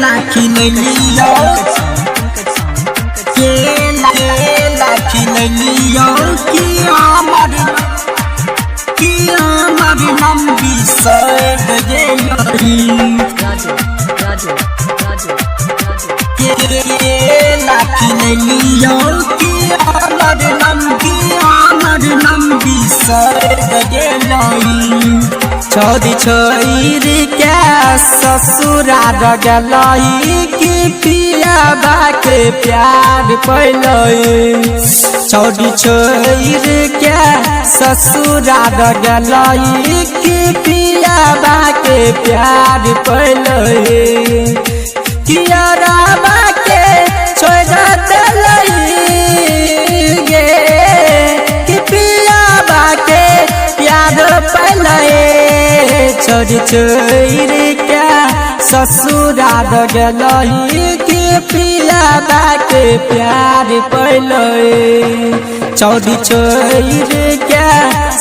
Lucky लियो lucky लियो कि हमार लंबी सैर लाखी लियो कि हमार लंबी सैर छोड़ी छोरी क्या ससुराल गलई कि पिया बाके प्यार पैलई छोड़ी छोरी क्या ससुराल गलई कि पिया बाके प्यार पैलई किया बाके छोड़ देलई गे कि पिया बाके प्यार पैलई छोड़ छोरी क्या ससुराल गलई कि पिया बाके प्यार पैलई छोड़ छोरी क्या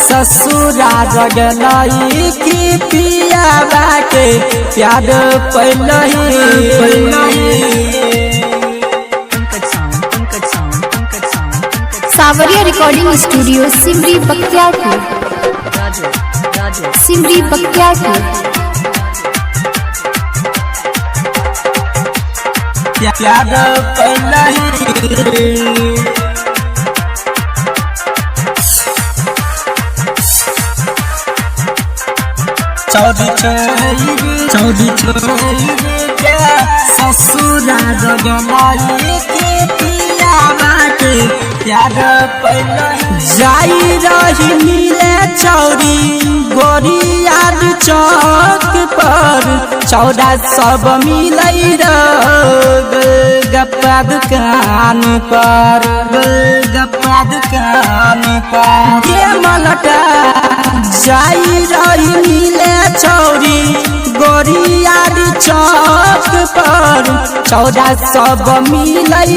ससुराल गलई कि पिया बाके प्यार पैलई सावरिया रिकॉर्डिंग स्टूडियो सिमरी बख्तियारपुर सिमरी बख्तियारपुर प्यार पैलई चौड़ी छोरी क्या ससुराल गलई कि पिया बाके प्यार पैलई जाई रही मिले चौरी गोरियार चौक पर चौड़ा सब मिलई गप्पा दुकान पर गप्पा दुकान पर ये मलटा जाई रही मिले चौरी गोरियार चौक पर चौड़ा सब मिलई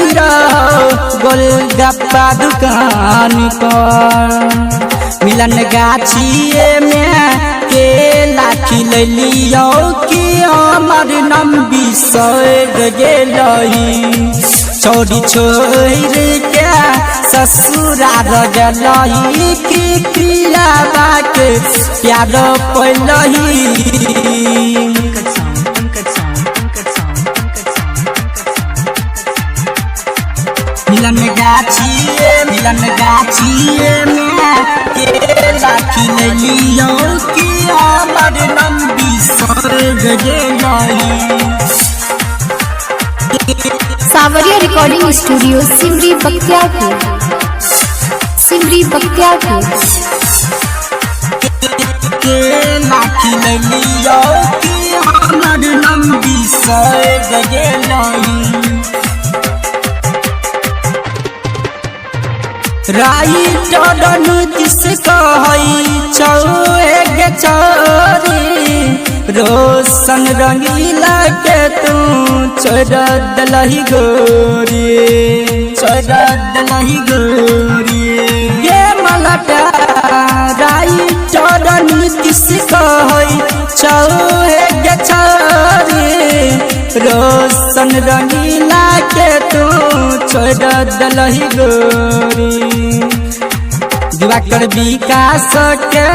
गोलगप्पा दुकान पर मिलन गाछिए में लाखी लियो कि हमार लंबी सैर गेलई छोड़ी छोरी क्या ससुराल गलई कि पिया बाके प्यार पैलई मिलन गाछिए में लाखी लियो कि हमार लंबी सैर गेलई सावरिया recording studio Simri Bakhtiyarpur Simri Bakhtiyarpur lucky लियो कि हमार लंबी सैर गेलई राइटर नीतिश कहई चौगे चोरी रोशन रंगीला के तू छोड़ दलही गोरी ये मलटा राइटर नीतिश कहई चौगे चोरी रोशन रंगीला के तू छोड़ दलही गोरी दिवाकर विकास के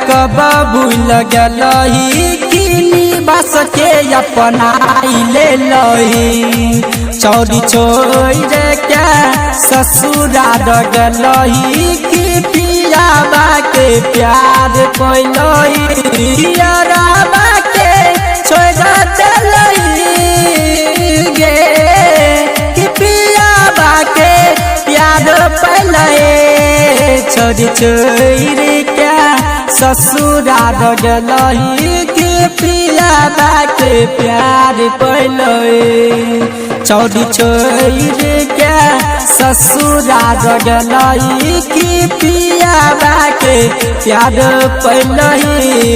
कब भूल गलई कि निवास के अपनाई लेलई चौड़ी छोरी के ससुराल गलई कि पिया बाके प्यार पैलई बाके छोड़ देलई गे कि पिया बाके प्यार पैलई छोड़ी छोरी क्या ससुराल गलई कि पिया बाके प्यार पैलई छोड़ी छोरी क्या ससुराल गलई कि पिया बाके प्यार पैलई।